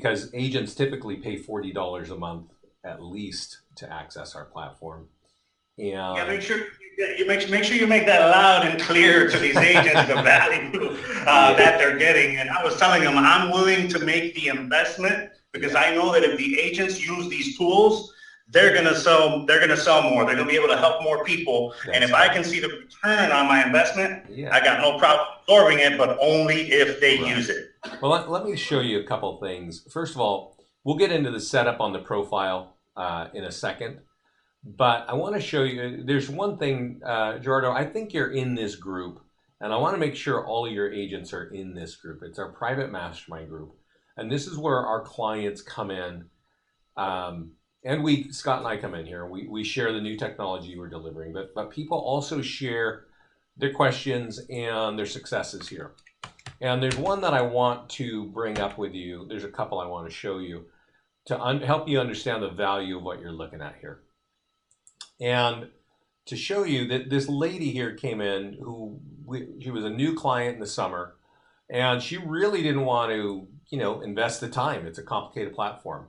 because agents typically pay $40 a month at least to access our platform. Yeah, And make sure make sure you make that loud and clear to these agents the value yeah, that they're getting. And I was telling them I'm willing to make the investment because yeah, I know that if the agents use these tools, they're gonna sell. They're gonna sell more. They're gonna be able to help more people. And that's if I right. can see the return on my investment, Yeah, I got no problem absorbing it, but only if they right. use it. Well, let me show you a couple things. First of all, we'll get into the setup on the profile in a second. But I want to show you, there's one thing, Gerardo, I think you're in this group, and I want to make sure all of your agents are in this group. It's our private mastermind group. And this is where our clients come in. And Scott and I come in here, and we share the new technology we're delivering, but people also share their questions and their successes here. And there's one that I want to bring up with you. There's a couple I want to show you to help you understand the value of what you're looking at here. And to show you that this lady here came in she was a new client in the summer, and she really didn't want to, invest the time. It's a complicated platform.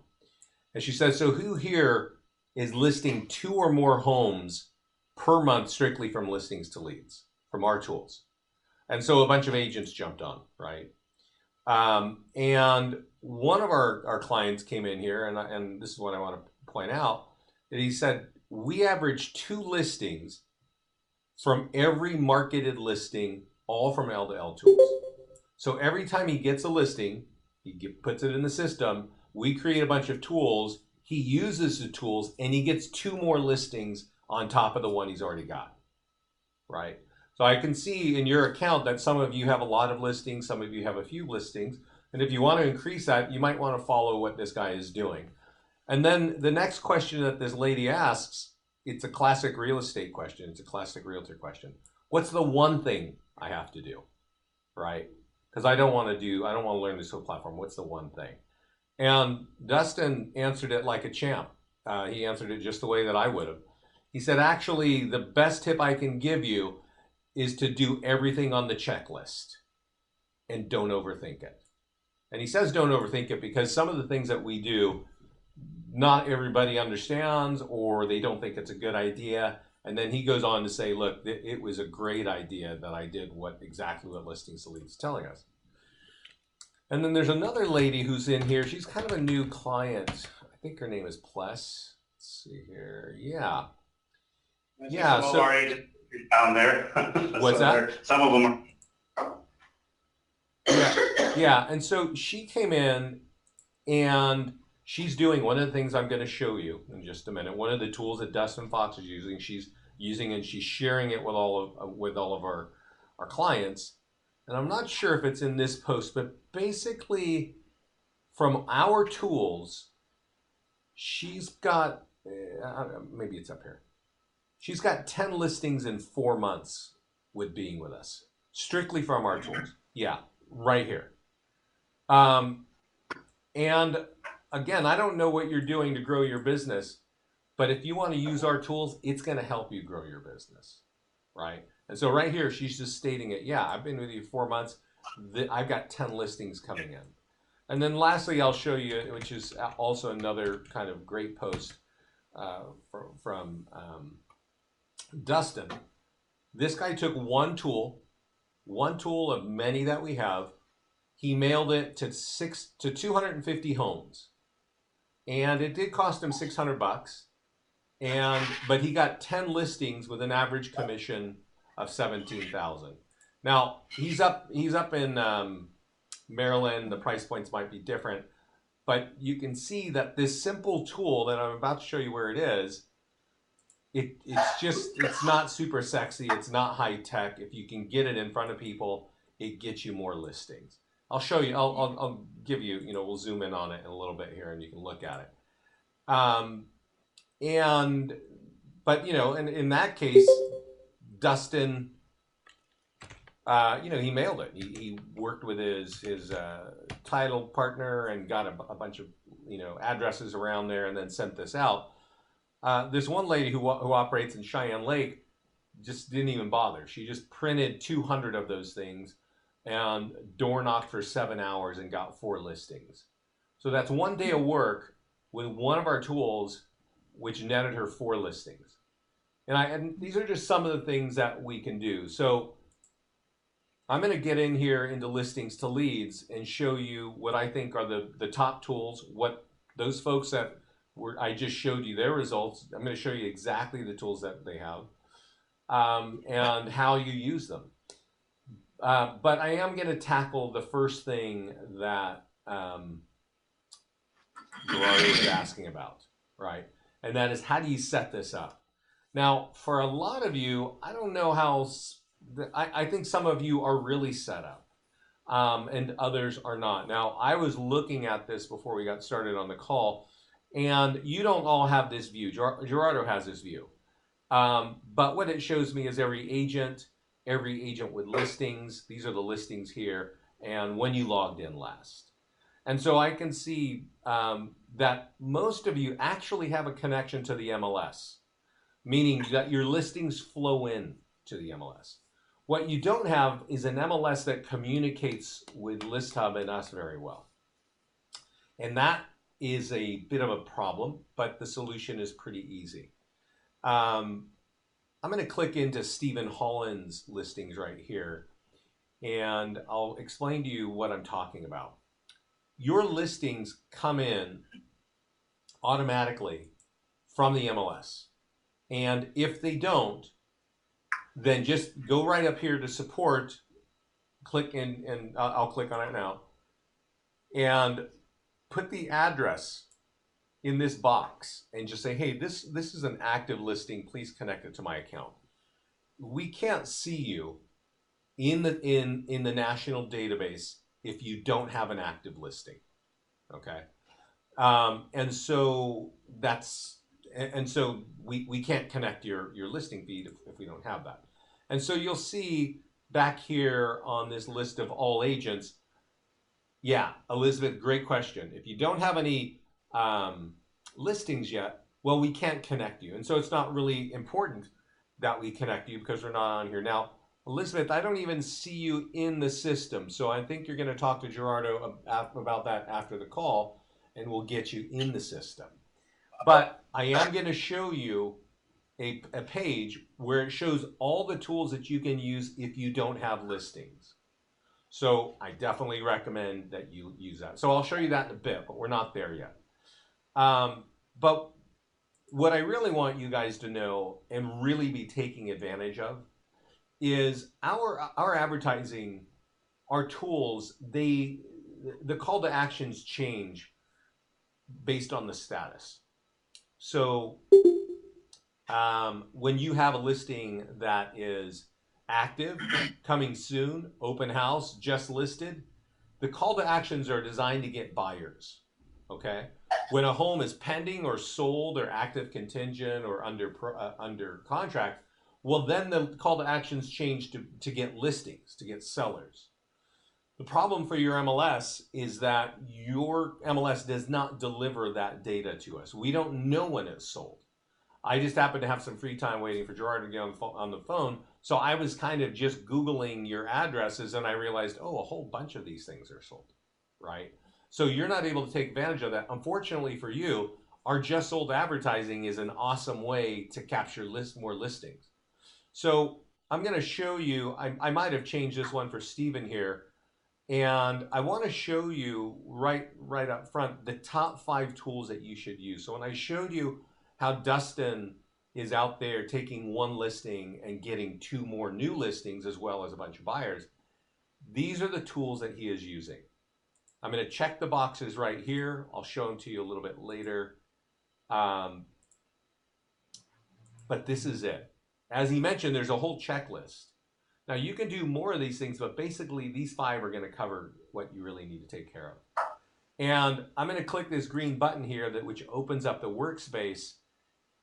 And she says, so who here is listing 2 or more homes per month strictly from listings to leads from our tools? And so a bunch of agents jumped on, right? And one of our clients came in here, and this is what I want to point out, that he said, we average 2 listings from every marketed listing, all from L2L tools. So every time he gets a listing, puts it in the system, we create a bunch of tools, he uses the tools, and he gets 2 more listings on top of the one he's already got, right? So I can see in your account that some of you have a lot of listings, some of you have a few listings, and if you want to increase that, you might want to follow what this guy is doing. And then the next question that this lady asks, it's a classic real estate question. It's a classic realtor question. What's the one thing I have to do, right? Because I don't want to learn this whole platform. What's the one thing? And Dustin answered it like a champ. He answered it just the way that I would have. He said, actually, the best tip I can give you is to do everything on the checklist and don't overthink it. And he says don't overthink it because some of the things that we do, not everybody understands, or they don't think it's a good idea. And then he goes on to say, look, it was a great idea that I did exactly what Listings to Leads is telling us. And then there's another lady who's in here. She's kind of a new client. I think her name is Pless. Let's see here. Yeah. Yeah. Some of our agents down there. What's that? Some of them are. Yeah. And so she came in, and she's doing one of the things I'm going to show you in just a minute. One of the tools that Dustin Fox is using, she's using, and she's sharing it with all of our clients. And I'm not sure if it's in this post, but basically from our tools, she's got, maybe it's up here. She's got 10 listings in 4 months with being with us, strictly from our tools. Yeah, right here. And again, I don't know what you're doing to grow your business, but if you want to use our tools, it's going to help you grow your business, right? And so right here, she's just stating it. Yeah, I've been with you 4 months. I've got 10 listings coming in. And then lastly, I'll show you, which is also another kind of great post from Dustin. This guy took one tool of many that we have. He mailed it to 250 homes, and it did cost him $600. But he got 10 listings with an average commission of $17,000. Now he's up in Maryland. The price points might be different, but you can see that this simple tool that I'm about to show you where it is, it's not super sexy. It's not high tech. If you can get it in front of people, it gets you more listings. I'll show you. I'll give you. We'll zoom in on it in a little bit here, and you can look at it. But in that case, Dustin, he mailed it. He worked with his title partner and got a bunch of addresses around there, and then sent this out. There's one lady who operates in Cheyenne Lake, just didn't even bother. She just printed 200 of those things and door knocked for 7 hours and got 4 listings. So that's 1 day of work with one of our tools, which netted her 4 listings. And these are just some of the things that we can do. So I'm going to get in here into listings to leads and show you what I think are the top tools, what those folks that I just showed you their results. I'm going to show you exactly the tools that they have, and how you use them. But I am going to tackle the first thing that Gerardo is asking about, right? And that is, how do you set this up? Now, for a lot of you, I don't know how, I think some of you are really set up, and others are not. Now, I was looking at this before we got started on the call, and you don't all have this view. Gerardo has this view. But what it shows me is every agent with listings. These are the listings here, and when you logged in last. And so I can see that most of you actually have a connection to the MLS, meaning that your listings flow in to the MLS. What you don't have is an MLS that communicates with ListHub and us very well. And that is a bit of a problem, but the solution is pretty easy. I'm going to click into Stephen Holland's listings right here, and I'll explain to you what I'm talking about. Your listings come in automatically from the MLS. And if they don't, then just go right up here to support, click in, and I'll click on it now, and put the address in this box and just say, hey, this is an active listing, please connect it to my account. We can't see you in the national database if you don't have an active listing. Okay. And so we can't connect your listing feed if we don't have that. And so you'll see back here on this list of all agents, yeah, Elizabeth, great question. If you don't have any listings yet, well, we can't connect you. And so it's not really important that we connect you because we're not on here. Now, Elizabeth, I don't even see you in the system. So I think you're going to talk to Gerardo about that after the call, and we'll get you in the system. But I am going to show you a page where it shows all the tools that you can use if you don't have listings. So I definitely recommend that you use that. So I'll show you that in a bit, but we're not there yet. But what I really want you guys to know and really be taking advantage of is our advertising, our tools, the call to actions change based on the status. So when you have a listing that is active, coming soon, open house, just listed, the call to actions are designed to get buyers. Okay. When a home is pending or sold or active contingent or under contract, well, then the call to actions change to get listings, to get sellers. The problem for your MLS is that your MLS does not deliver that data to us. We don't know when it's sold. I just happened to have some free time waiting for Gerard to get on the phone. So I was kind of just Googling your addresses, and I realized, oh, a whole bunch of these things are sold, right? So you're not able to take advantage of that. Unfortunately for you, our just sold advertising is an awesome way to capture more listings. So I'm going to show you, I might have changed this one for Steven here. And I want to show you right up front the top 5 tools that you should use. So when I showed you how Dustin is out there taking one listing and getting 2 more new listings as well as a bunch of buyers, these are the tools that he is using. I'm going to check the boxes right here. I'll show them to you a little bit later. But this is it. As he mentioned, there's a whole checklist. Now you can do more of these things, but basically these 5 are going to cover what you really need to take care of. And I'm going to click this green button here which opens up the workspace.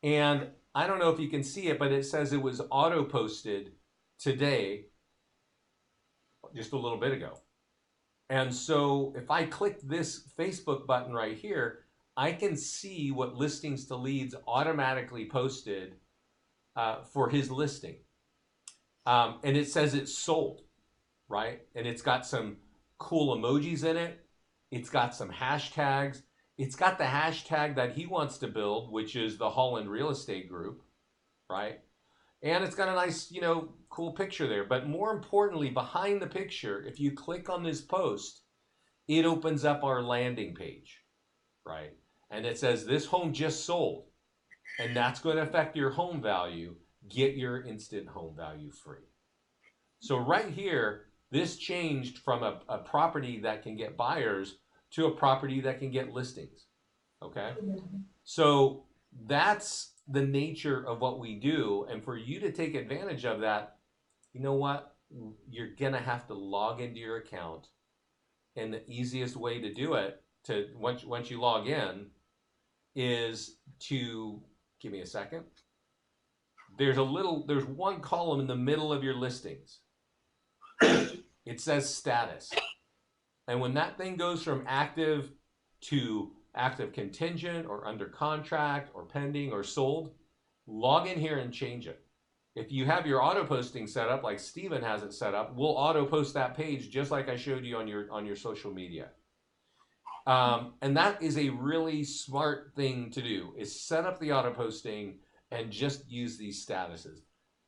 And I don't know if you can see it, but it says it was auto posted today, just a little bit ago. And so if I click this Facebook button right here, I can see what listings to leads automatically posted for his listing. And it says it's sold, right? And it's got some cool emojis in it. It's got some hashtags. It's got the hashtag that he wants to build, which is the Holland Real Estate Group, right? And it's got a nice, cool picture there. But more importantly, behind the picture, if you click on this post, it opens up our landing page, right? And it says, this home just sold, and that's going to affect your home value. Get your instant home value free. So right here, this changed from a property that can get buyers to a property that can get listings. Okay? So that's the nature of what we do. And for you to take advantage of that, you know what? You're going to have to log into your account. And the easiest way to do it, once you log in, is to give me a second. There's one column in the middle of your listings. It says status. And when that thing goes from active to active contingent or under contract or pending or sold, log in here and change it. If you have your auto posting set up like Steven has it set up, we'll auto post that page just like I showed you on your social media. And that is a really smart thing to do, is set up the auto posting and just use these statuses.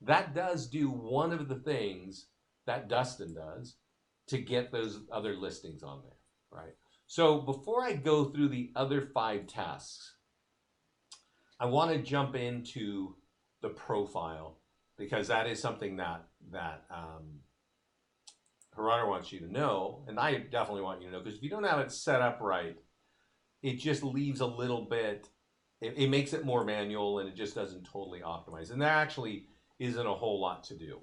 That does do one of the things that Dustin does to get those other listings on there, right? So before I go through the other 5 tasks, I want to jump into the profile, because that is something that Gerardo wants you to know, and I definitely want you to know, because if you don't have it set up right, it just leaves a little bit, it makes it more manual, and it just doesn't totally optimize. And there actually isn't a whole lot to do.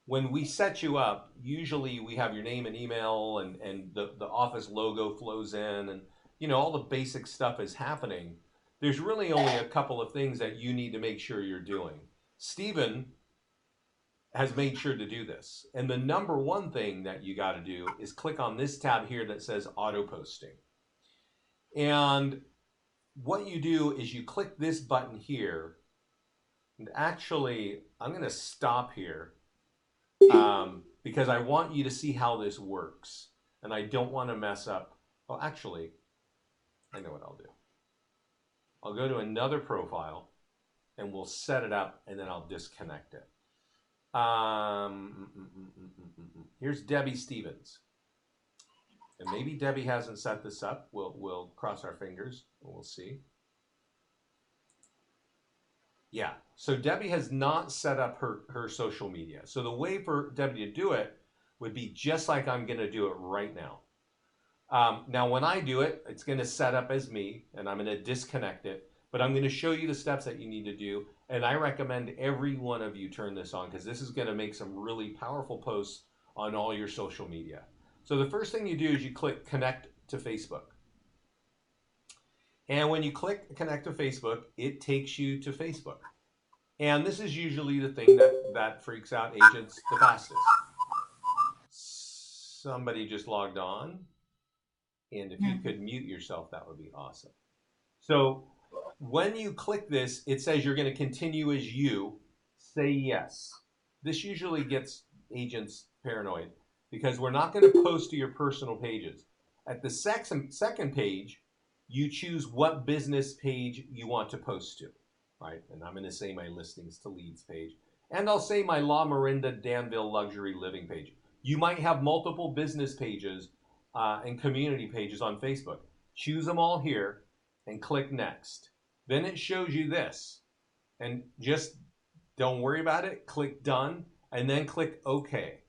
When we set you up, usually we have your name and email, and the office logo flows in, and all the basic stuff is happening. There's really only a couple of things that you need to make sure you're doing. Steven has made sure to do this. And the number one thing that you got to do is click on this tab here that says auto posting. And what you do is you click this button here. And actually, I'm going to stop here because I want you to see how this works. And I don't want to mess up. Well, actually, I know what I'll do. I'll go to another profile and we'll set it up, and then I'll disconnect it. Here's Debbie Stevens. And maybe Debbie hasn't set this up. We'll cross our fingers and we'll see. Yeah, so Debbie has not set up her social media. So the way for Debbie to do it would be just like I'm going to do it right now. Now, when I do it, it's going to set up as me, and I'm going to disconnect it. But I'm going to show you the steps that you need to do. And I recommend every one of you turn this on, because this is going to make some really powerful posts on all your social media. So the first thing you do is you click Connect to Facebook. And when you click Connect to Facebook, it takes you to Facebook. And this is usually the thing that freaks out agents the fastest. Somebody just logged on. And if you could mute yourself, that would be awesome. So when you click this, it says you're going to continue as you. Say yes. This usually gets agents paranoid, because we're not going to post to your personal pages. At the second page, you choose what business page you want to post to, right? And I'm going to say my listings to leads page. And I'll say my La Marinda Danville luxury living page. You might have multiple business pages and community pages on Facebook. Choose them all here and click next. Then it shows you this. And just don't worry about it. Click done and then click OK.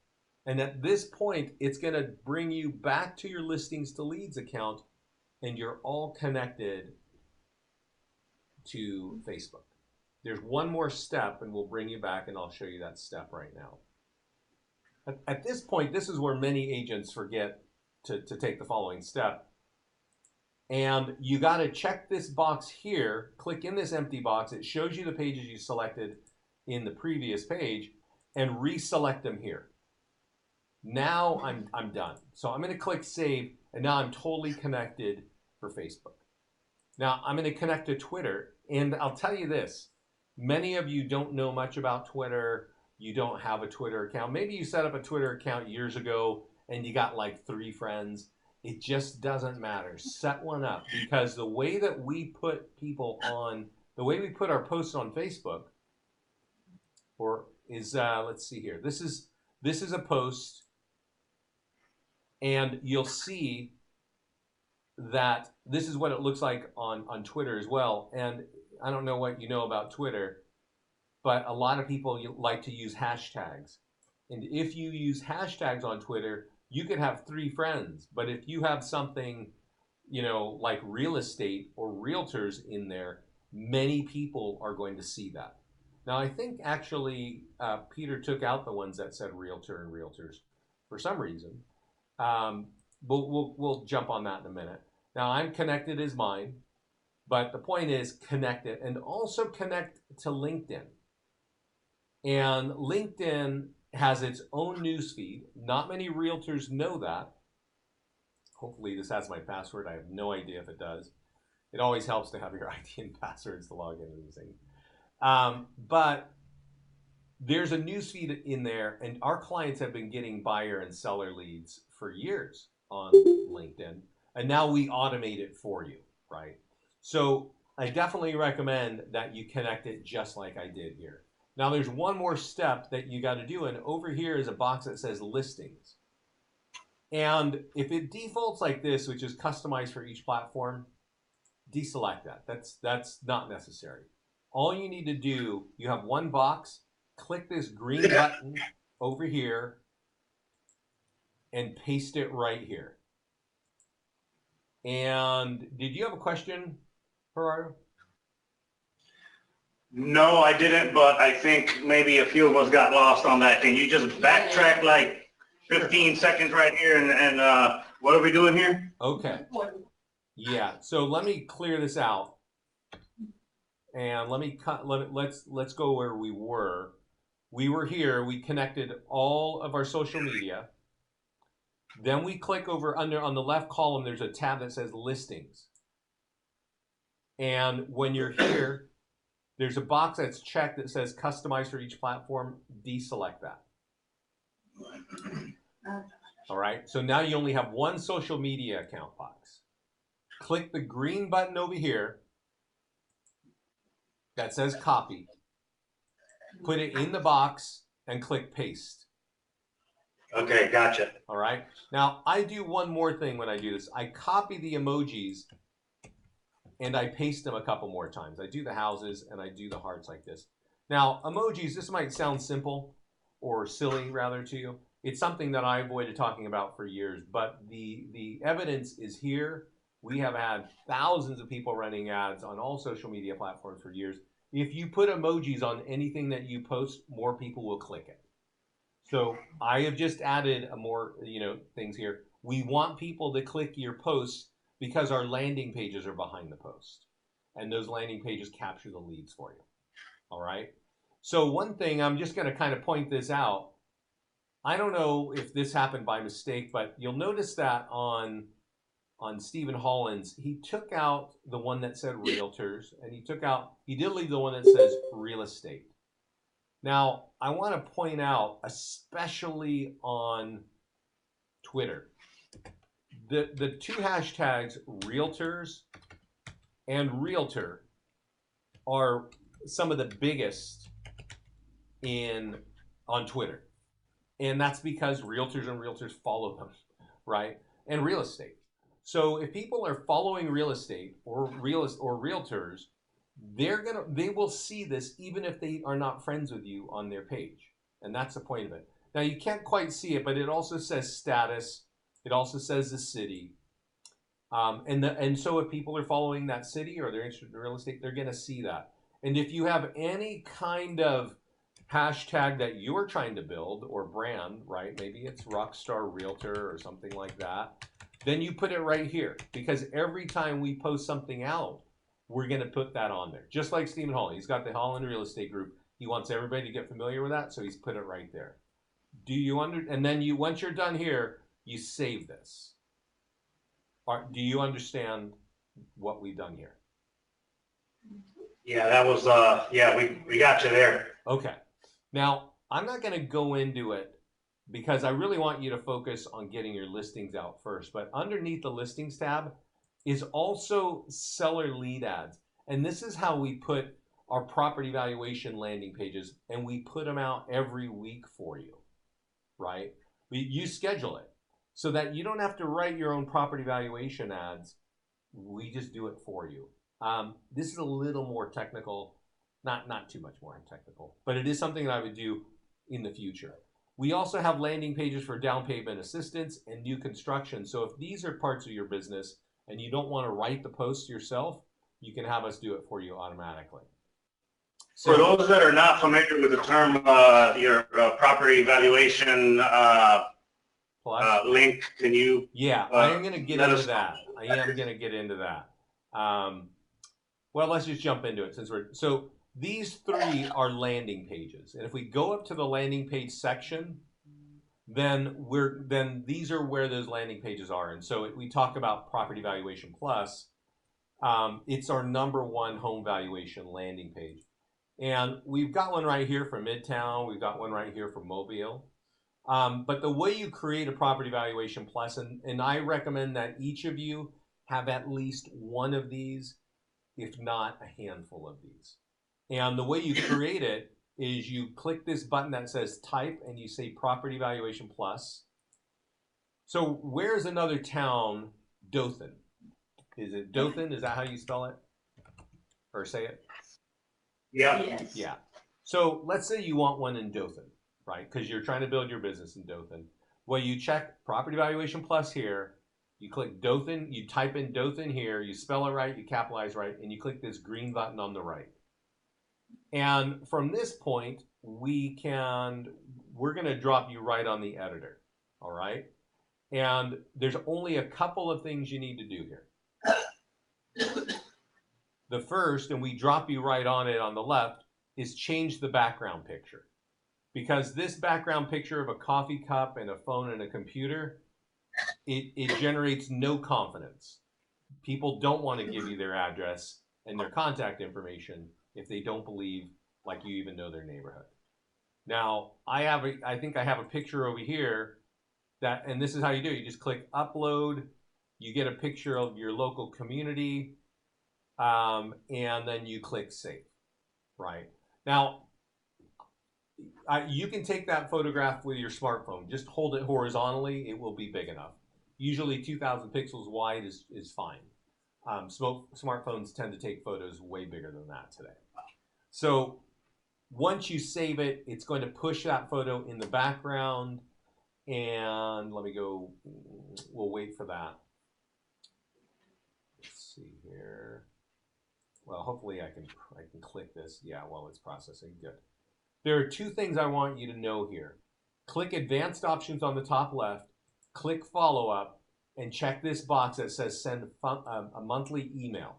And at this point, it's going to bring you back to your listings to leads account, and you're all connected to Facebook. There's one more step, and we'll bring you back, and I'll show you that step right now. At this point, this is where many agents forget to take the following step. And you got to check this box here, click in this empty box. It shows you the pages you selected in the previous page, and reselect them here. Now I'm done. So I'm going to click save, and now I'm totally connected for Facebook. Now I'm going to connect to Twitter, and I'll tell you this. Many of you don't know much about Twitter. You don't have a Twitter account. Maybe you set up a Twitter account years ago and you got like 3 friends. It just doesn't matter. Set one up, because the way that we put people on, the way we put our posts on Facebook, or is let's see here. This is a post, and you'll see that this is what it looks like on Twitter as well. And I don't know what you know about Twitter, but a lot of people like to use hashtags. And if you use hashtags on Twitter, you could have 3 friends. But if you have something, like real estate or realtors in there, many people are going to see that. Now, I think actually Peter took out the ones that said realtor and realtors for some reason. We'll jump on that in a minute. Now, I'm connected as mine, but the point is connect it, and also connect to LinkedIn. And LinkedIn has its own newsfeed. Not many realtors know that. Hopefully this has my password. I have no idea if it does. It always helps to have your ID and passwords to log into these things. But there's a newsfeed in there, and our clients have been getting buyer and seller leads for years on LinkedIn, and now we automate it for you, right? So I definitely recommend that you connect it just like I did here. Now there's one more step that you got to do, and over here is a box that says listings. And if it defaults like this, which is customized for each platform, deselect that. That's not necessary. All you need to do, you have one box, click this green button over here and paste it right here. And did you have a question, Gerardo? No, I didn't, but I think maybe a few of us got lost on that. Can you just backtrack like 15 seconds right here and what are we doing here? Okay. Yeah, so let me clear this out. And let's go where we were. We were here, we connected all of our social media. Then we click over under on the left column, there's a tab that says listings. And when you're here, there's a box that's checked that says customize for each platform. Deselect that. All right, so now you only have one social media account box. Click the green button over here that says copy. Put it in the box and click paste. Okay, gotcha. All right. Now, I do one more thing when I do this. I copy the emojis and I paste them a couple more times. I do the houses and I do the hearts like this. Now, emojis, this might sound simple or silly rather to you. It's something that I avoided talking about for years, but the evidence is here. We have had thousands of people running ads on all social media platforms for years. If you put emojis on anything that you post, more people will click it. So I have just added more, things here. We want people to click your posts because our landing pages are behind the post, and those landing pages capture the leads for you. All right. So one thing, I'm just going to kind of point this out. I don't know if this happened by mistake, but you'll notice that on Stephen Holland's, he took out the one that said realtors, and he did leave the one that says real estate. Now, I want to point out, especially on Twitter, the 2 hashtags, realtors and realtor, are some of the biggest on Twitter. And that's because realtors and realtors follow them, right? And real estate. So if people are following real estate or realtors, they will see this even if they are not friends with you on their page. And that's the point of it. Now you can't quite see it, but it also says status. It also says the city. And so if people are following that city or they're interested in real estate, they're going to see that. And if you have any kind of hashtag that you're trying to build or brand, right? Maybe it's Rockstar Realtor or something like that. Then you put it right here, because every time we post something out, we're going to put that on there. Just like Stephen Holland. He's got the Holland Real Estate Group. He wants everybody to get familiar with that, so he's put it right there. And then once you're done here, you save this. Do you understand what we've done here? Yeah, that was, we got you there. Okay. Now, I'm not going to go into it because I really want you to focus on getting your listings out first. But underneath the listings tab is also seller lead ads. And this is how we put our property valuation landing pages, and we put them out every week for you, right? You schedule it so that you don't have to write your own property valuation ads. We just do it for you. This is a little more technical, not too much more technical, but it is something that I would do in the future. We also have landing pages for down payment assistance and new construction. So if these are parts of your business and you don't want to write the posts yourself, you can have us do it for you automatically. So, for those that are not familiar with the term, your property valuation link, can you? Yeah, I am going to get into that. I am going to get into that. Well, let's just jump into it since so these three are landing pages, and if we go up to the landing page section, then these are where those landing pages are. And so we talk about Property Valuation Plus. It's our #1 home valuation landing page. And we've got one right here for Midtown. We've got one right here for Mobile. But the way you create a Property Valuation Plus, and I recommend that each of you have at least one of these, if not a handful of these. And the way you create it is you click this button that says type and you say Property Valuation Plus. So where's another town? Dothan. Is it Dothan? Is that how you spell it? Or say it? Yeah. Yes. Yeah. So let's say you want one in Dothan, right? Because you're trying to build your business in Dothan. Well, you check Property Valuation Plus here. You click Dothan. You type in Dothan here. You spell it right. You capitalize right. And you click this green button on the right. And from this point, we're going to drop you right on the editor. All right. And there's only a couple of things you need to do here. The first, and we drop you right on it on the left, is change the background picture. Because this background picture of a coffee cup and a phone and a computer, it generates no confidence. People don't want to give you their address and their contact information if they don't believe like you even know their neighborhood. Now, I think I have a picture over here and this is how you do it. You just click upload, you get a picture of your local community, and then you click save, right? Now, you can take that photograph with your smartphone. Just hold it horizontally. It will be big enough. Usually 2,000 pixels wide is fine. Smartphones tend to take photos way bigger than that today. So once you save it, it's going to push that photo in the background. And let me go. We'll wait for that. Let's see here. Well, hopefully I can click this. Yeah, while it's processing. Good. There are two things I want you to know here. Click Advanced Options on the top left, click Follow Up, and check this box that says Send a monthly email.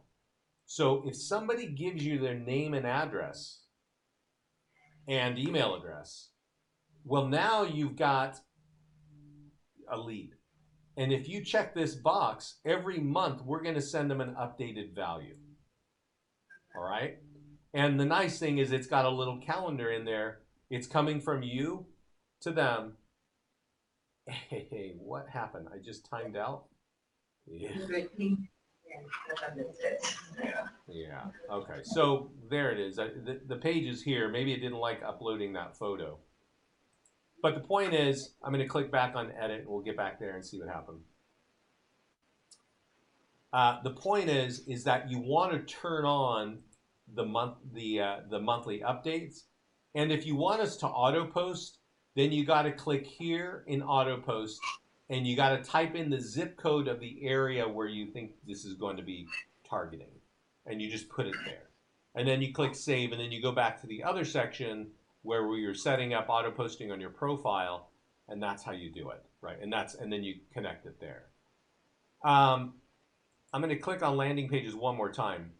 So if somebody gives you their name and address and email address, well, now you've got a lead. And if you check this box, every month we're going to send them an updated value. All right? And the nice thing is it's got a little calendar in there. It's coming from you to them. Hey, what happened? I just timed out? Yeah. Yeah. Okay. So there it is. The page is here. Maybe it didn't like uploading that photo. But the point is, I'm going to click back on edit and we'll get back there and see what happened. The point is that you want to turn on the monthly updates. And if you want us to auto post, then you got to click here in auto post and you got to type in the zip code of the area where you think this is going to be targeting. And you just put it there. And then you click save and then you go back to the other section where you're setting up auto posting on your profile, and that's how you do it, right? And then you connect it there. I'm going to click on landing pages one more time.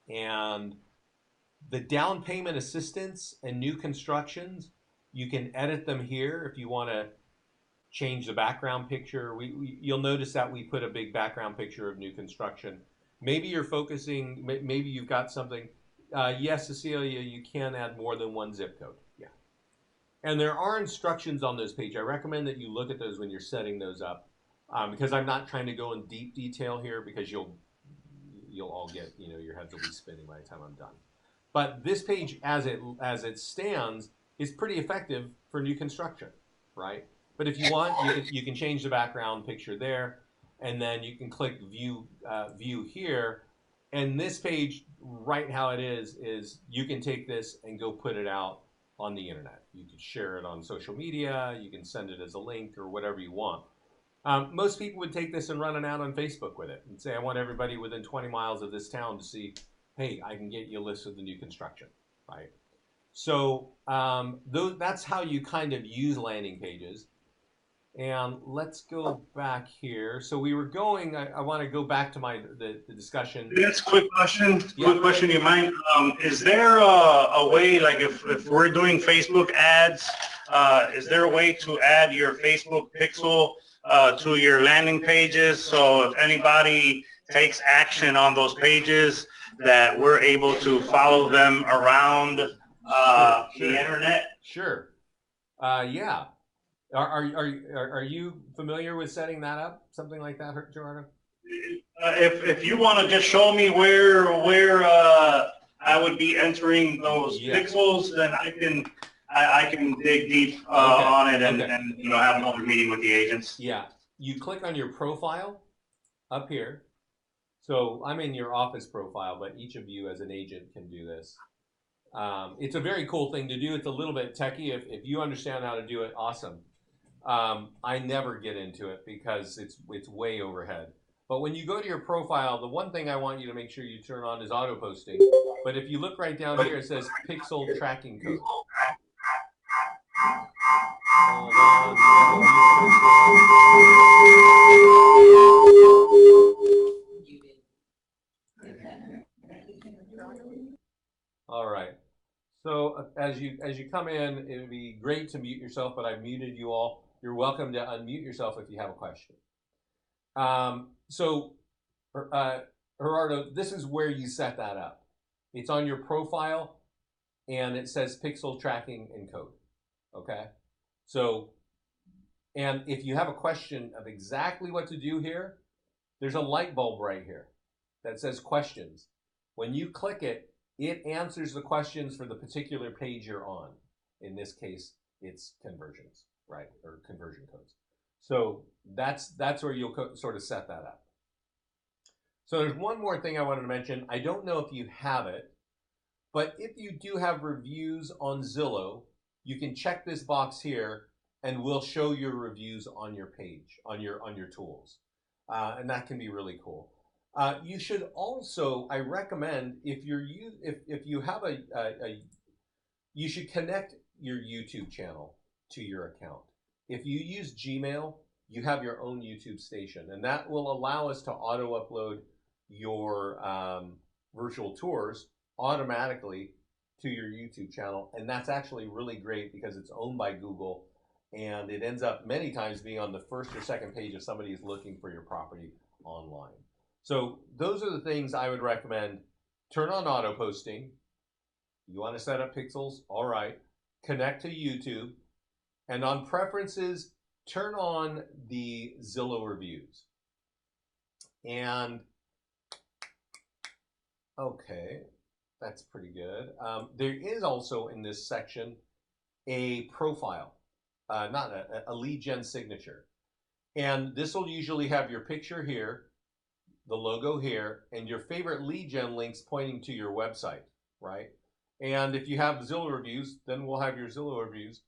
And the down payment assistance and new constructions, you can edit them here if you want to change the background picture. You'll notice that we put a big background picture of new construction. Maybe you're focusing, maybe you've got something. Yes, Cecilia, you can add more than one zip code. Yeah. And there are instructions on those pages. I recommend that you look at those when you're setting those up, because I'm not trying to go in deep detail here because you'll all get, your heads will be spinning by the time I'm done. But this page, as it stands, is pretty effective for new construction, right? But if you want, you can change the background picture there, and then you can click view here. And this page, right how it is you can take this and go put it out on the internet. You can share it on social media. You can send it as a link or whatever you want. Most people would take this and run it out on Facebook with it and say, I want everybody within 20 miles of this town to see, hey, I can get you a list of the new construction, right? So that's how you kind of use landing pages. And let's go back here. So we were going, I want to go back to the discussion. That's a quick question. Yeah. Quick question, you mind? Is there a way, like if we're doing Facebook ads, is there a way to add your Facebook pixel to your landing pages? So if anybody takes action on those pages, that we're able to follow them around the internet? Sure. Yeah. Are you familiar with setting that up? Something like that, Gerardo? If you want to just show me where I would be entering those pixels, then I can dig deep on it and have another meeting with the agents. Yeah, you click on your profile up here. So I'm in your office profile, but each of you as an agent can do this. It's a very cool thing to do. It's a little bit techy. If you understand how to do it, awesome. I never get into it because it's way overhead. But when you go to your profile, the one thing I want you to make sure you turn on is auto posting. But if you look right down here, it says pixel tracking code. All right. So as you come in, it would be great to mute yourself, but I've muted you all. You're welcome to unmute yourself if you have a question. Gerardo, this is where you set that up. It's on your profile, and it says pixel tracking and code. Okay? So, and if you have a question of exactly what to do here, there's a light bulb right here that says questions. When you click it, it answers the questions for the particular page you're on. In this case, it's conversions, right? Or conversion codes. So that's where you'll sort of set that up. So there's one more thing I wanted to mention. I don't know if you have it, but if you do have reviews on Zillow, you can check this box here and we'll show your reviews on your page, on your tools. And that can be really cool. You should also, I recommend, if you have you should connect your YouTube channel to your account. If you use Gmail, you have your own YouTube station, and that will allow us to auto upload your virtual tours automatically to your YouTube channel. And that's actually really great because it's owned by Google, and it ends up many times being on the first or second page if somebody is looking for your property online. So those are the things I would recommend. Turn on auto posting. You want to set up pixels? All right. Connect to YouTube. And on preferences, turn on the Zillow reviews. And okay, that's pretty good. There is also in this section a profile, not a lead gen signature. And this will usually have your picture here, the logo here, and your favorite lead gen links pointing to your website, right? And if you have Zillow reviews, then we'll have your Zillow reviews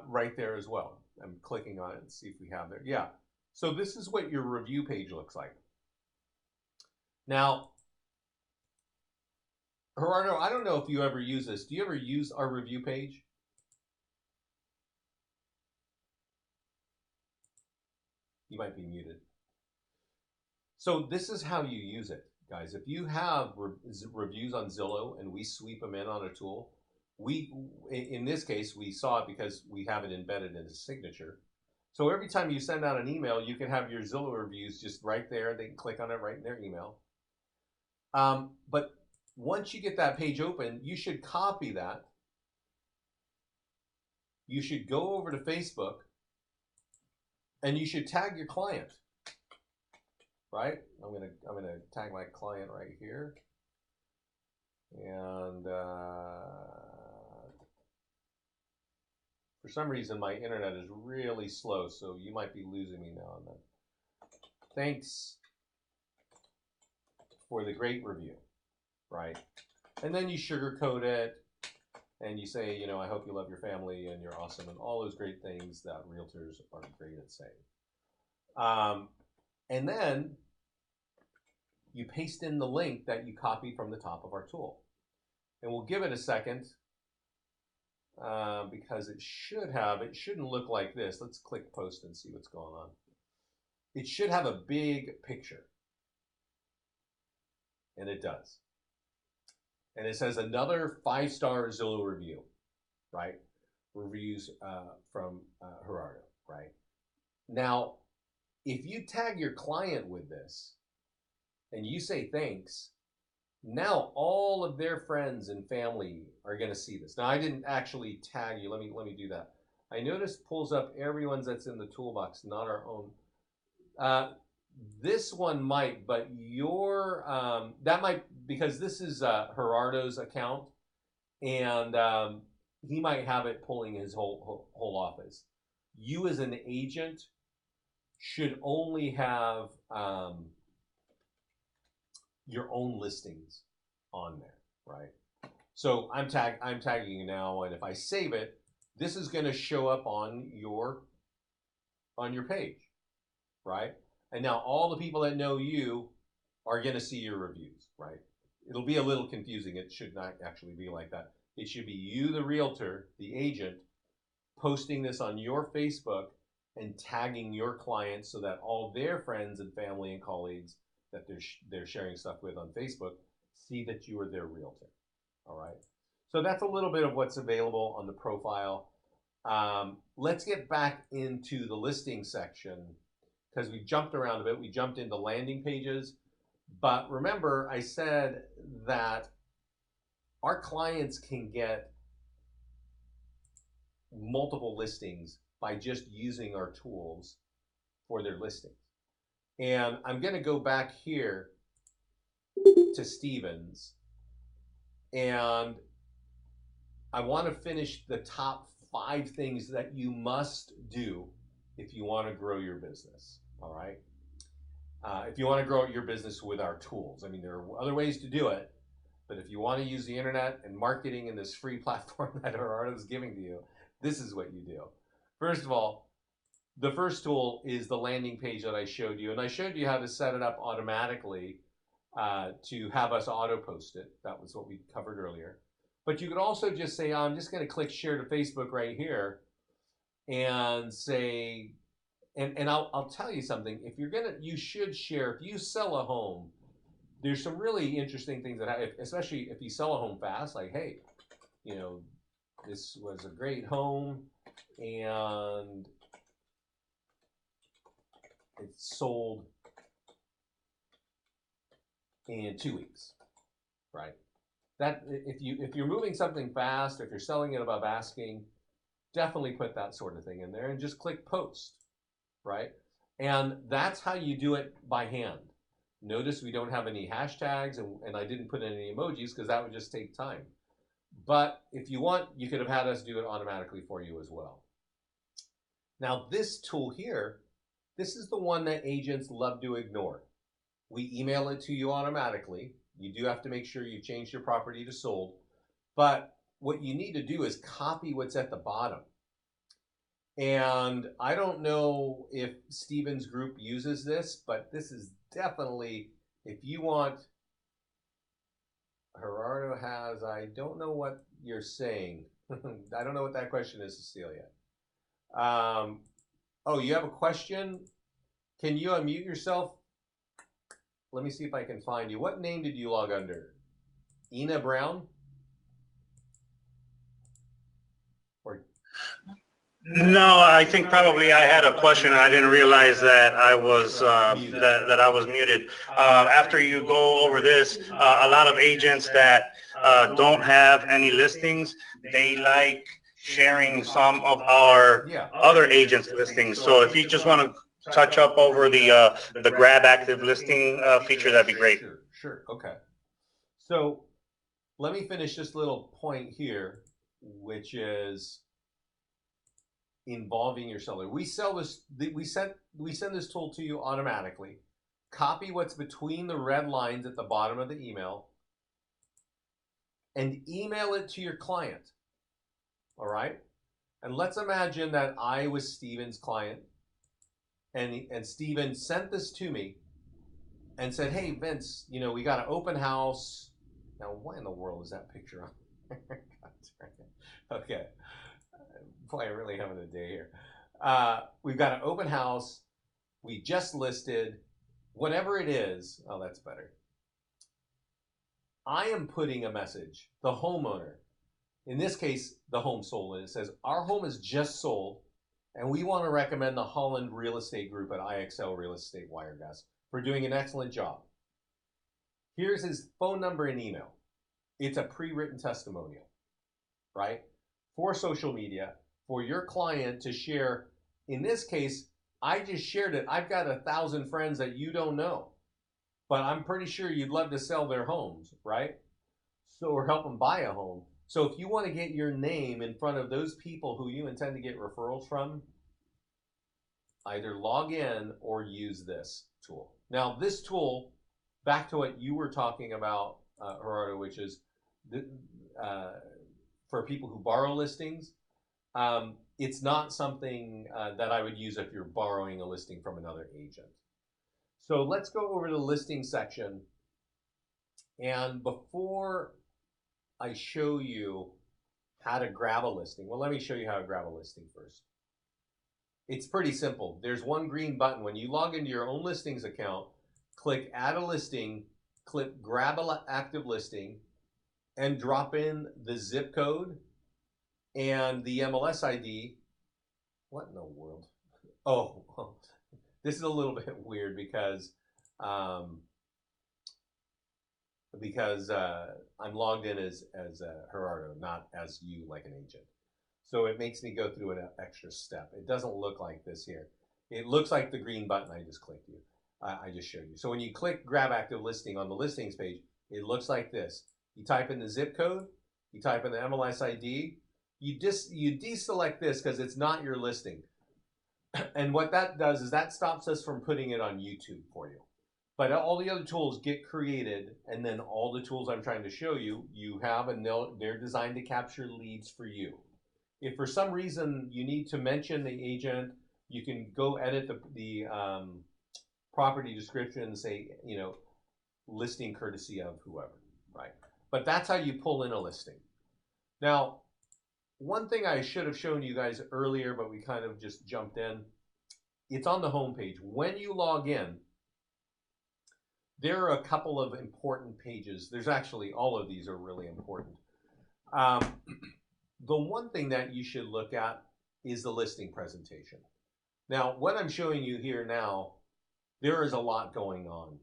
right there as well. I'm clicking on it and see if we have there. Yeah. So this is what your review page looks like. Now, Gerardo, I don't know if you ever use this. Do you ever use our review page? You might be muted. So this is how you use it, guys. If you have reviews on Zillow and we sweep them in on a tool, in this case, we saw it because we have it embedded in a signature. So every time you send out an email, you can have your Zillow reviews just right there. They can click on it right in their email. But once you get that page open, you should copy that. you should go over to Facebook and you should tag your client, right? I'm gonna tag my client right here, and for some reason my internet is really slow, so you might be losing me now and then. Thanks for the great review, right? And then you sugarcoat it and you say, you know, I hope you love your family and you're awesome and all those great things that realtors are great at saying. And then you paste in the link that you copied from the top of our tool. And we'll give it a second because it shouldn't look like this. Let's click post and see what's going on. It should have a big picture. And it does. And it says another 5-star Zillow review, right? Reviews from Gerardo, right? Now, if you tag your client with this and you say thanks, now all of their friends and family are going to see this. Now, I didn't actually tag you. Let me do that. I noticed pulls up everyone's that's in the toolbox, not our own. This one might, but your that might, because this is Gerardo's account, and he might have it pulling his whole office. You as an agent should only have your own listings on there, right? So I'm tagging you now, and if I save it, this is going to show up on your page, right? And now all the people that know you are going to see your reviews, right? It'll be a little confusing. It should not actually be like that. It should be you, the realtor, the agent, posting this on your Facebook and tagging your clients so that all their friends and family and colleagues that they're sharing stuff with on Facebook see that you are their realtor. All right. So that's a little bit of what's available on the profile. Let's get back into the listing section because we jumped around a bit. We jumped into landing pages. But remember, I said that our clients can get multiple listings by just using our tools for their listings. And I'm going to go back here to Stevens, and I want to finish the top 5 things that you must do if you want to grow your business. All right. If you want to grow your business with our tools, I mean, there are other ways to do it, but if you want to use the internet and marketing in this free platform that Gerardo is giving to you, this is what you do. First of all, the first tool is the landing page that I showed you, and I showed you how to set it up automatically to have us auto post it. That was what we covered earlier. But you could also just say, I'm just going to click share to Facebook right here and say, and I'll tell you something. If you're you should share. If you sell a home, there's some really interesting things that happen, especially if you sell a home fast. Like, hey, you know, this was a great home, and it's sold in 2 weeks, right? That if you're moving something fast, if you're selling it above asking, definitely put that sort of thing in there and just click post. Right? And that's how you do it by hand. Notice we don't have any hashtags and I didn't put in any emojis because that would just take time. But if you want, you could have had us do it automatically for you as well. Now this tool here, this is the one that agents love to ignore. We email it to you automatically. You do have to make sure you change your property to sold. But what you need to do is copy what's at the bottom. And I don't know if Stevens Group uses this, but this is definitely, if you want, Gerardo has, I don't know what you're saying. I don't know what that question is, Cecilia. Oh, you have a question? Can you unmute yourself? Let me see if I can find you. What name did you log under? Ina Brown? Or No, I think probably I had a question and I didn't realize that I was that I was muted. After you go over this, a lot of agents that don't have any listings, they like sharing some of our other agents' listings. So if you just want to touch up over the grab active listing feature, that'd be great. Sure. Okay. So let me finish this little point here, which is involving your seller. We sell this. We send this tool to you automatically. Copy what's between the red lines at the bottom of the email, and email it to your client. All right. And let's imagine that I was Steven's client, and Steven sent this to me and said, "Hey Vince, we got an open house." Now, why in the world is that picture on? Okay. Boy, I'm really having a day here. We've got an open house. We just listed. Whatever it is. Oh, that's better. I am putting a message. The homeowner, in this case, the home sold, and it says, "Our home is just sold, and we want to recommend the Holland Real Estate Group at IXL Real Estate Wiregrass for doing an excellent job. Here's his phone number and email." It's a pre-written testimonial, right? For social media, for your client to share. In this case, I just shared it. I've got 1,000 friends that you don't know, but I'm pretty sure you'd love to sell their homes, right? So, or help them buy a home. So if you want to get your name in front of those people who you intend to get referrals from, either log in or use this tool. Now, this tool, back to what you were talking about, Gerardo, which is for people who borrow listings, it's not something that I would use if you're borrowing a listing from another agent. So let's go over to the listing section. And before I show you how to grab a listing, well, let me show you how to grab a listing first. It's pretty simple. There's one green button. When you log into your own listings account, click Add a Listing, click Grab an Active Listing, and drop in the zip code and the MLS ID. What in the world? Oh, this is a little bit weird because I'm logged in as Gerardo, not as you like an agent. So it makes me go through an extra step. It doesn't look like this here. It looks like the green button I just clicked you. I just showed you. So when you click Grab Active Listing on the listings page, it looks like this. You type in the zip code, you type in the MLS ID, you deselect this because it's not your listing. And what that does is that stops us from putting it on YouTube for you. But all the other tools get created, and then all the tools I'm trying to show you, you have, and they're designed to capture leads for you. If for some reason you need to mention the agent, you can go edit the property description and say, listing courtesy of whoever, right? But that's how you pull in a listing. Now, one thing I should have shown you guys earlier, but we kind of just jumped in. It's on the home page. When you log in, there are a couple of important pages. There's actually, all of these are really important. The one thing that you should look at is the listing presentation. Now, what I'm showing you here now, there is a lot going on,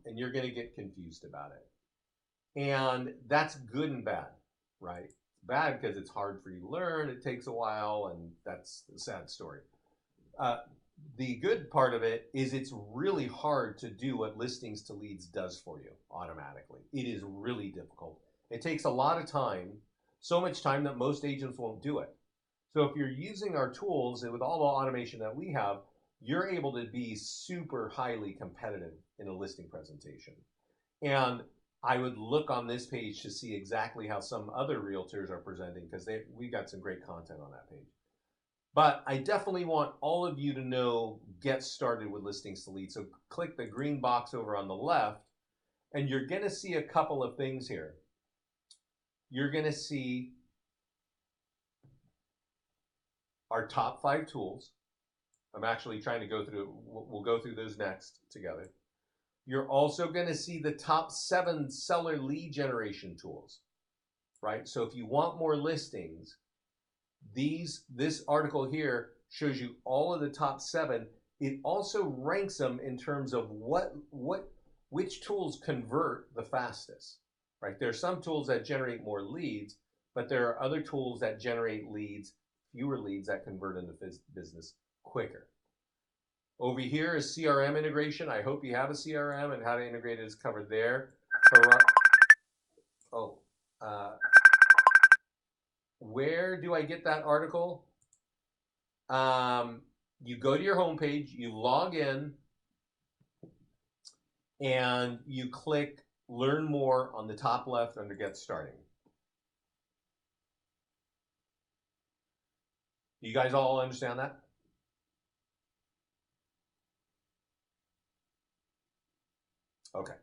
and you're going to get confused about it. And that's good and bad, right? Bad because it's hard for you to learn, it takes a while, and that's the sad story. The good part of it is it's really hard to do what listings to leads does for you automatically. It is really difficult. It takes a lot of time, so much time that most agents won't do it. So if you're using our tools and with all the automation that we have, you're able to be super highly competitive in a listing presentation. And I would look on this page to see exactly how some other realtors are presenting, because we got some great content on that page. But I definitely want all of you to know, get started with listings to leads. So click the green box over on the left, and you're going to see a couple of things here. You're going to see our top 5 tools. I'm actually trying to go through, we'll go through those next together. You're also going to see the top 7 seller lead generation tools, right? So if you want more listings, this article here shows you all of the top 7. It also ranks them in terms of which tools convert the fastest, right? There are some tools that generate more leads, but there are other tools that generate leads, fewer leads that convert into business quicker. Over here is CRM integration. I hope you have a CRM, and how to integrate it is covered there. Oh, where do I get that article? You go to your homepage, you log in, and you click Learn More on the top left under Get Starting. You guys all understand that? Okay.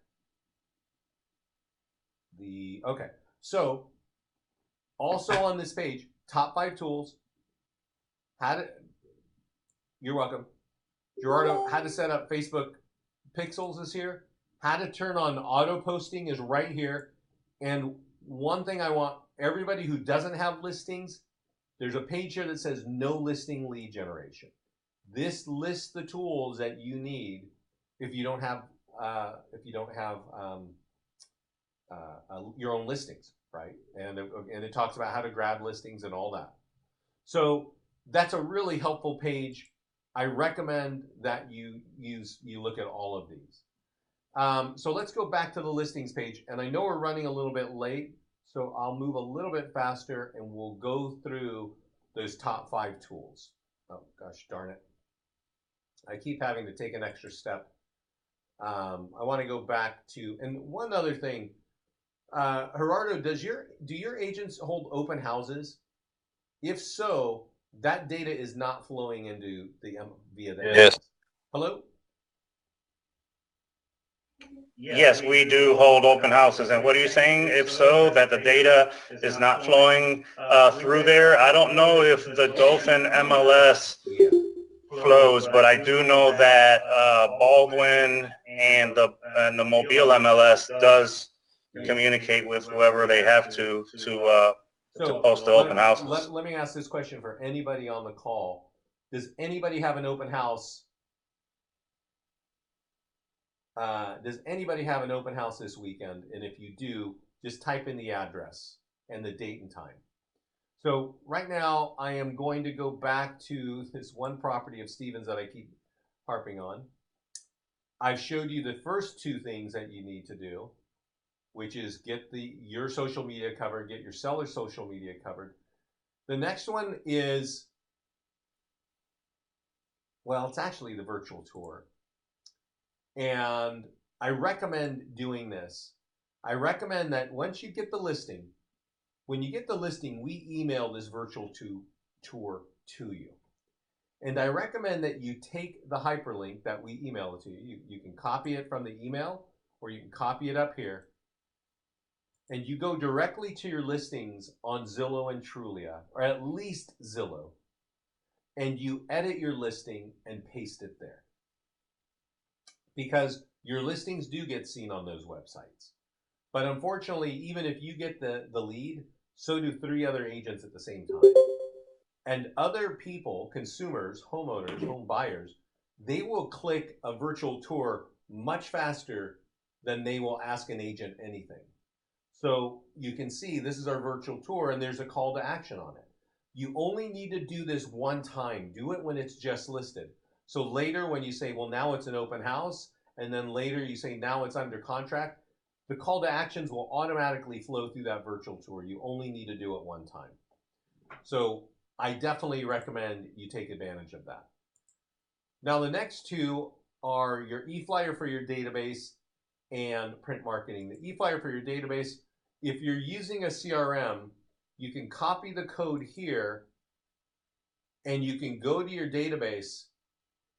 Okay. So also on this page, top 5 tools. You're welcome. Gerardo, how to set up Facebook pixels is here. How to turn on auto posting is right here. And one thing I want everybody who doesn't have listings, there's a page here that says no listing lead generation. This lists the tools that you need if you don't have your own listings, right? And it talks about how to grab listings and all that. So that's a really helpful page. I recommend that you look at all of these. So let's go back to the listings page. And I know we're running a little bit late, so I'll move a little bit faster and we'll go through those top 5 tools. Oh, gosh darn it. I keep having to take an extra step. I want to go back to, and one other thing, Gerardo, do your agents hold open houses? If so, that data is not flowing into via the Yes. Hello? Yes, we do hold open houses. And what are you saying? If so, that the data is not flowing through there? I don't know if the Dolphin MLS flows, but I do know that Baldwin and the Mobile MLS does communicate with whoever they have to post the open houses. Let me ask this question for anybody on the call. Does anybody have an open house? Does anybody have an open house this weekend? And if you do, just type in the address and the date and time. So right now, I am going to go back to this one property of Stevens that I keep harping on. I've showed you the first 2 things that you need to do, which is get your social media covered, get your seller's social media covered. The next one is, well, it's actually the virtual tour. And I recommend doing this. I recommend that once you get the listing, when you get the listing, we email this virtual tour to you. And I recommend that you take the hyperlink that we email it to you. You can copy it from the email, or you can copy it up here. And you go directly to your listings on Zillow and Trulia, or at least Zillow. And you edit your listing and paste it there. Because your listings do get seen on those websites. But unfortunately, even if you get the lead, so do 3 other agents at the same time. And other people, consumers, homeowners, home buyers, they will click a virtual tour much faster than they will ask an agent anything. So you can see this is our virtual tour and there's a call to action on it. You only need to do this one time. Do it when it's just listed. So later when you say, well, now it's an open house, and then later you say, now it's under contract, the call to actions will automatically flow through that virtual tour. You only need to do it one time. So I definitely recommend you take advantage of that. Now the next 2 are your e-flyer for your database and print marketing. The e-flyer for your database, if you're using a CRM, you can copy the code here and you can go to your database,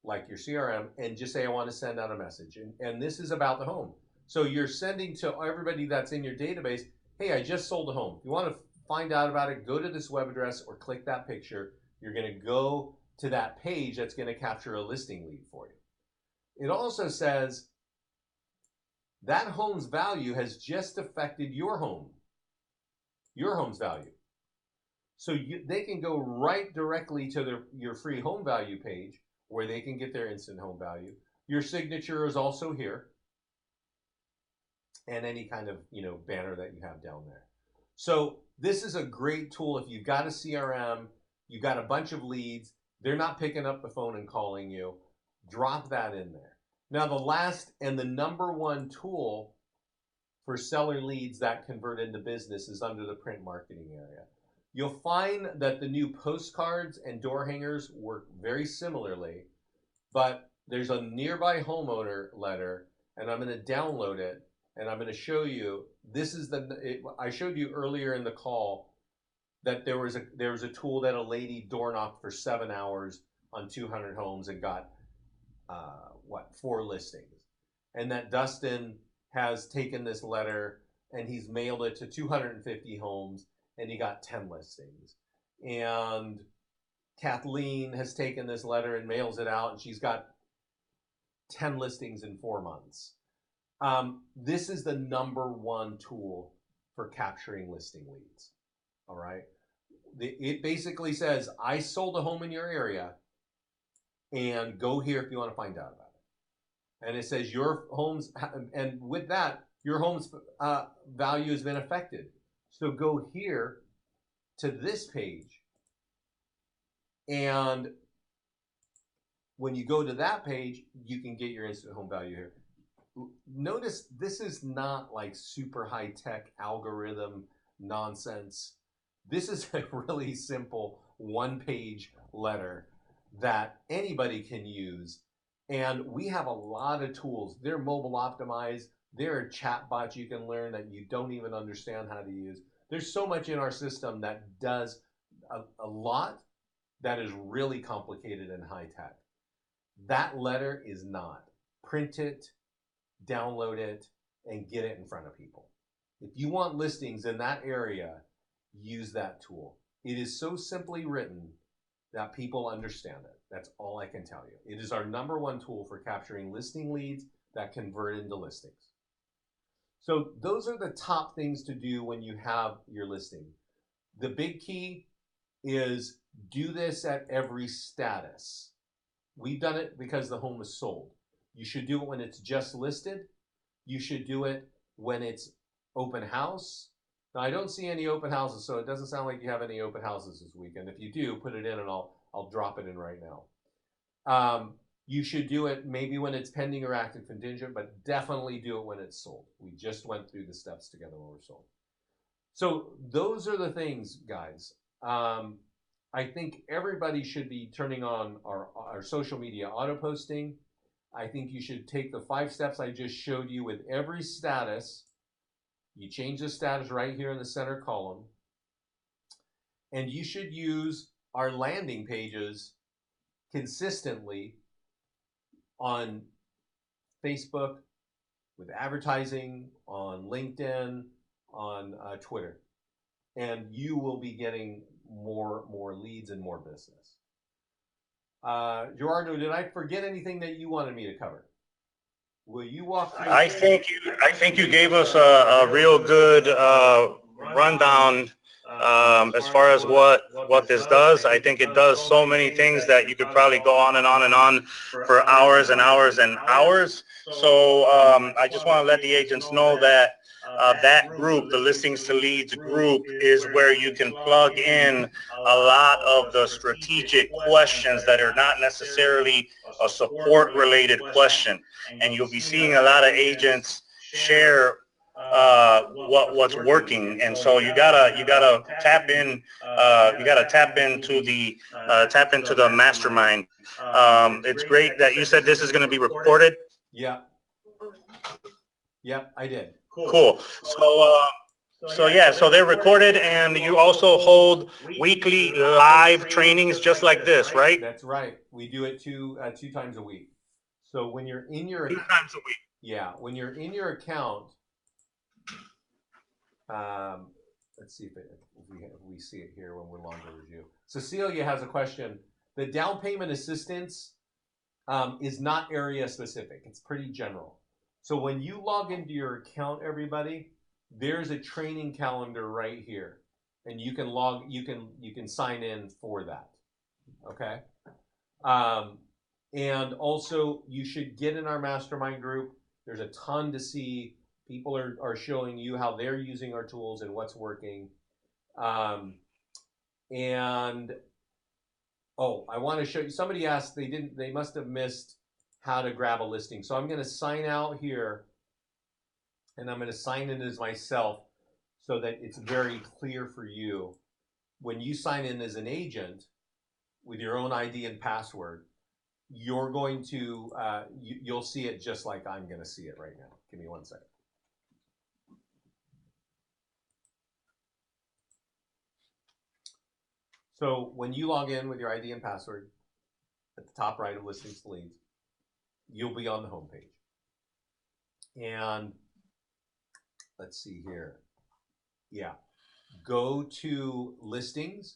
like your CRM, and just say, I want to send out a message. And this is about the home. So you're sending to everybody that's in your database, hey, I just sold a home. If you want to find out about it, go to this web address or click that picture. You're going to go to that page that's going to capture a listing lead for you. It also says that home's value has just affected your home, your home's value. So they can go right directly to your free home value page where they can get their instant home value. Your signature is also here, and any kind of banner that you have down there. So this is a great tool if you've got a CRM, you've got a bunch of leads, they're not picking up the phone and calling you. Drop that in there. Now, the last and the number one tool for seller leads that convert into business is under the print marketing area. You'll find that the new postcards and door hangers work very similarly, but there's a nearby homeowner letter, and I'm going to download it, and I'm going to show you. This is I showed you earlier in the call that there was a tool that a lady door knocked for 7 hours on 200 homes and got 4 listings, and that Dustin has taken this letter and he's mailed it to 250 homes and he got 10 listings, and Kathleen has taken this letter and mails it out and she's got 10 listings in 4 months. This is the number one tool for capturing listing leads. All right. It basically says, I sold a home in your area and go here if you want to find out about it. And it says your home's, and with that, your home's value has been affected. So go here to this page. And when you go to that page, you can get your instant home value here. Notice this is not like super high tech algorithm nonsense. This is a really simple 1-page letter that anybody can use. And we have a lot of tools. They're mobile optimized. There are chatbots you can learn that you don't even understand how to use. There's so much in our system that does a lot that is really complicated and high tech. That letter is not. Print it, download it, and get it in front of people. If you want listings in that area, use that tool. It is so simply written that people understand it. That's all I can tell you. It is our number one tool for capturing listing leads that convert into listings. So those are the top things to do when you have your listing. The big key is do this at every status. We've done it because the home is sold. You should do it when it's just listed. You should do it when it's open house. Now, I don't see any open houses, so it doesn't sound like you have any open houses this weekend. If you do, put it in and I'll drop it in right now. You should do it maybe when it's pending or active contingent, but definitely do it when it's sold. We just went through the steps together when we're sold. So those are the things, guys. I think everybody should be turning on our social media auto posting. I think you should take the 5 steps I just showed you with every status. You change the status right here in the center column. And you should use our landing pages consistently on Facebook, with advertising, on LinkedIn, on Twitter. And you will be getting more leads and more business. Gerardo, did I forget anything that you wanted me to cover? Will you walk through? I think you gave us a real good rundown as far as what this does. I think it does so many things that you could probably go on and on and on for hours and hours and hours. So I just want to let the agents know that that group, the Listings to Leads group, is where you can plug in a lot of the strategic questions that are not necessarily a support related question. And you'll be seeing a lot of agents share what's working, and so you gotta tap in. You gotta tap into the mastermind. It's great that you said this is going to be recorded. Yeah. Yep, I did. Cool. So they're recorded, and you also hold weekly live trainings just like this, right? That's right. We do it two times a week. So when you're in your 2 times a week. Yeah, when you're in your account, let's see if we see it here when we're logged over to you. Cecilia has a question. The down payment assistance is not area specific. It's pretty general. So when you log into your account, everybody, there's a training calendar right here, and you can sign in for that. Okay. And also, you should get in our mastermind group. There's a ton to see. People are showing you how they're using our tools and what's working. And oh, I want to show you. Somebody asked, they must have missed how to grab a listing. So I'm going to sign out here, and I'm going to sign in as myself so that it's very clear for you. When you sign in as an agent with your own ID and password, you're going to, you'll see it just like I'm going to see it right now. Give me 1 second. So when you log in with your ID and password, at the top right of Listings to Leads, you'll be on the home page. And let's see here. Yeah. Go to Listings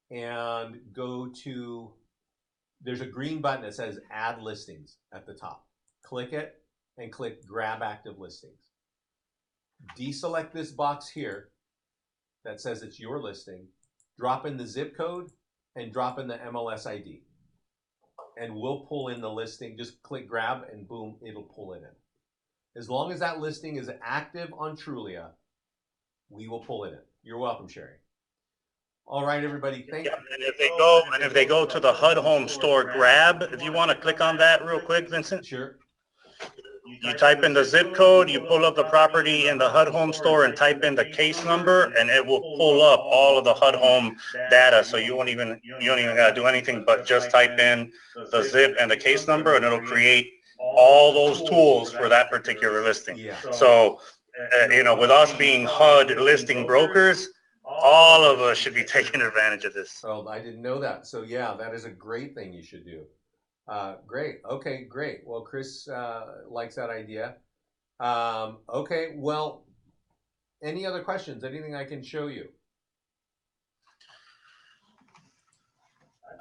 and go to, there's a green button that says Add Listings at the top. Click it and click Grab Active Listings. Deselect this box here that says it's your listing, drop in the zip code and drop in the MLS ID. And we'll pull in the listing. Just click grab and boom, it'll pull it in. As long as that listing is active on Trulia, we will pull it in. You're welcome, Sherry. All right, everybody. Thank you. And if they go to the HUD Home Store grab, if you want to click on that real quick, Vincent. Sure. You type in the zip code, you pull up the property in the HUD Home Store and type in the case number, and it will pull up all of the HUD Home data. So you don't even gotta do anything but just type in the zip and the case number, and it'll create all those tools for that particular listing. Yeah. So, with us being HUD listing brokers, all of us should be taking advantage of this. Oh, I didn't know that. So yeah, that is a great thing you should do. Great. Okay, great. Well, Chris likes that idea. Okay, well, any other questions? Anything I can show you?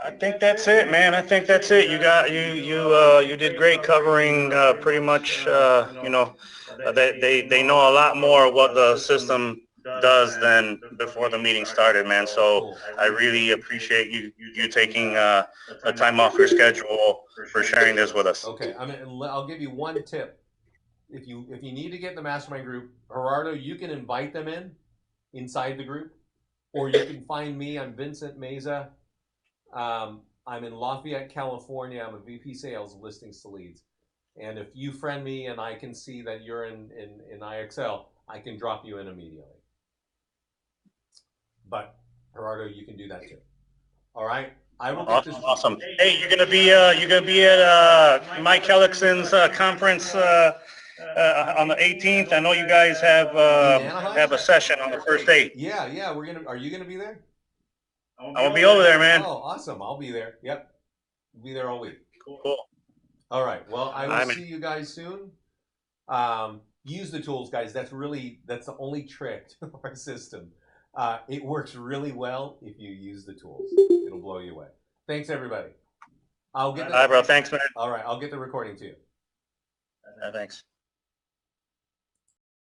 I think that's it, man. I think that's it. You did great covering pretty much. They know a lot more what the system does than before the meeting started, man. So I really appreciate you taking the time off your schedule for sharing this with us. Okay, I'll give you one tip. If you need to get in the mastermind group, Gerardo, you can invite them inside the group, or you can find me. I'm Vincent Meza. I'm in Lafayette, California. I'm a VP Sales of Listings to Leads. And if you friend me and I can see that you're in IXL, I can drop you in immediately. But Gerardo, you can do that too. All right. I will get this. Awesome. Hey, you're gonna be at Mike Hellickson's conference on the 18th. I know you guys have a session on the first day. Yeah. Are you gonna be there? I'm gonna be over there, man. Oh, awesome. I'll be there. Yep. Be there all week. Cool. All right. Well, I will see you guys soon. Use the tools, guys. That's the only trick to our system. It works really well if you use the tools. It'll blow you away. Thanks, everybody. All right, bro. Thanks, man. All right. I'll get the recording to you. Thanks.